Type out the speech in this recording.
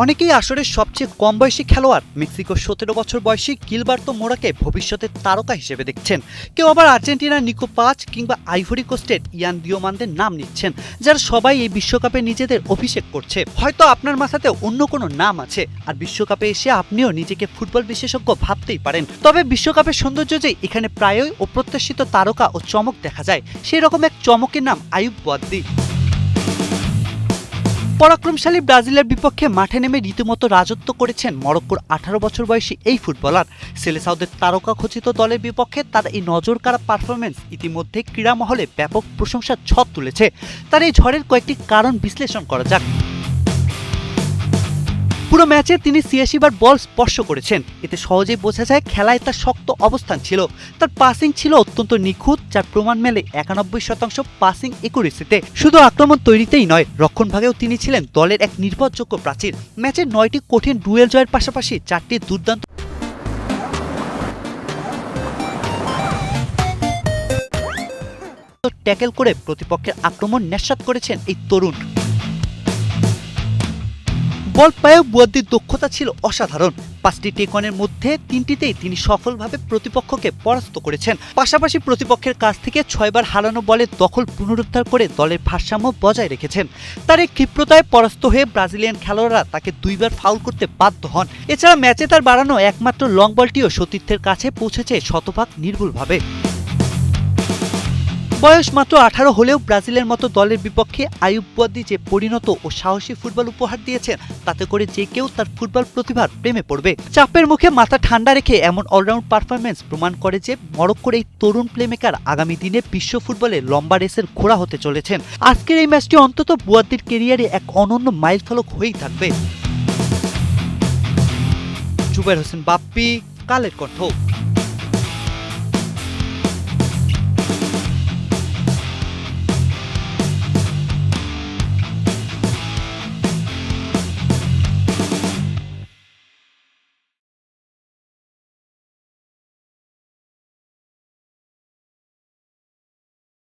অনেকেই আসরের সবচেয়ে কম বয়সী খেলোয়াড় মেক্সিকোর 17 বছর বয়সী গিলবার্তো মোরাকে ভবিষ্যতের তারকা হিসেবে দেখছেন। কেউ আবার আর্জেন্টিনার নিকো পাচ কিংবা আইভরি কোস্টের ইয়ান দিওমানদের নাম নিচ্ছেন, যারা সবাই এই বিশ্বকাপে নিজেদের অভিষেক করছে। হয়তো আপনার মাথাতে অন্য কোনো নাম আছে, আর বিশ্বকাপে এসে আপনিও নিজেকে ফুটবল বিশেষজ্ঞ ভাবতেই পারেন। তবে বিশ্বকাপের সৌন্দর্য যে এখানে প্রায়ই অপ্রত্যাশিত তারকা ও চমক দেখা যায়, সেই রকম এক চমকের নাম আয়ুব বুয়াদ্দি। পরাক্রমশালী ব্রাজিলের বিপক্ষে মাঠে নেমে রীতিমতো রাজত্ব করেছেন মরক্কোর 18 বছর বয়সী এই ফুটবলার। সেলেসাওদের তারকা খচিত দলের বিপক্ষে তার এই নজরকাড়া পারফরমেন্স ইতিমধ্যে ক্রীড়া মহলে ব্যাপক প্রশংসার ঝড় তুলেছে। তার এই ঝড়ের কয়েকটি কারণ বিশ্লেষণ করা যাক। পুরো ম্যাচে তিনি 86 বার বল স্পর্শ করেছেন। এতে সহজেই বোঝা যায় খেলায় তার শক্ত অবস্থান ছিল। তার পাসিং ছিল অত্যন্ত নিখুঁত, যার প্রমাণ মেলে 91% পাসিং একুরেসিতে। শুধু আক্রমণ তৈরিতেই নয়, রক্ষণভাগেও তিনি ছিলেন দলের এক নির্ভরযোগ্য প্রাচীর। ম্যাচের 9টি কঠিন ডুয়েল জয়ের পাশাপাশি 4টি দুর্দান্ত ট্যাকেল করে প্রতিপক্ষের আক্রমণ নস্যাৎ করেছেন এই তরুণ। বল পায়েও বুয়াদ্দির দক্ষতা ছিল অসাধারণ। 5টি টেকনের মধ্যে 3টিতেই তিনি সফলভাবে প্রতিপক্ষকে পরাস্ত করেছেন। পাশাপাশি প্রতিপক্ষের কাছ থেকে 6 বার হারানো বলের দখল পুনরুদ্ধার করে দলের ভারসাম্য বজায় রেখেছেন। তার এই ক্ষিপ্রতায় পরাস্ত হয়ে ব্রাজিলিয়ান খেলোয়াড়রা তাকে 2 বার ফাউল করতে বাধ্য হন। এছাড়া ম্যাচে তার বাড়ানো একমাত্র লং বলটিও সতীর্থের কাছে পৌঁছেছে শতভাগ নির্ভুলভাবে। বয়স মাত্র 18 হলেও ব্রাজিলের মতো দলের বিপক্ষে আয়ুব বুয়াদ্দি যে পরিণত ও সাহসী ফুটবল উপহার দিয়েছেন, তাতে করে যে কেউ তার ফুটবল প্রতিভার প্রেমে পড়বে। চাপের মুখে মাথা ঠান্ডা রেখে এমন অলরাউন্ড পারফরমেন্স প্রমাণ করে যে মরক্কোর এই তরুণ প্লেমেকার আগামী দিনে বিশ্ব ফুটবলে লম্বা রেসের ঘোড়া হতে চলেছেন। আজকের এই ম্যাচটি অন্তত বুয়াদ্দির কেরিয়ারে এক অনন্য মাইলফলক হয়েই থাকবে। জুবায়ের হোসেন বাপ্পি, কালের কণ্ঠ।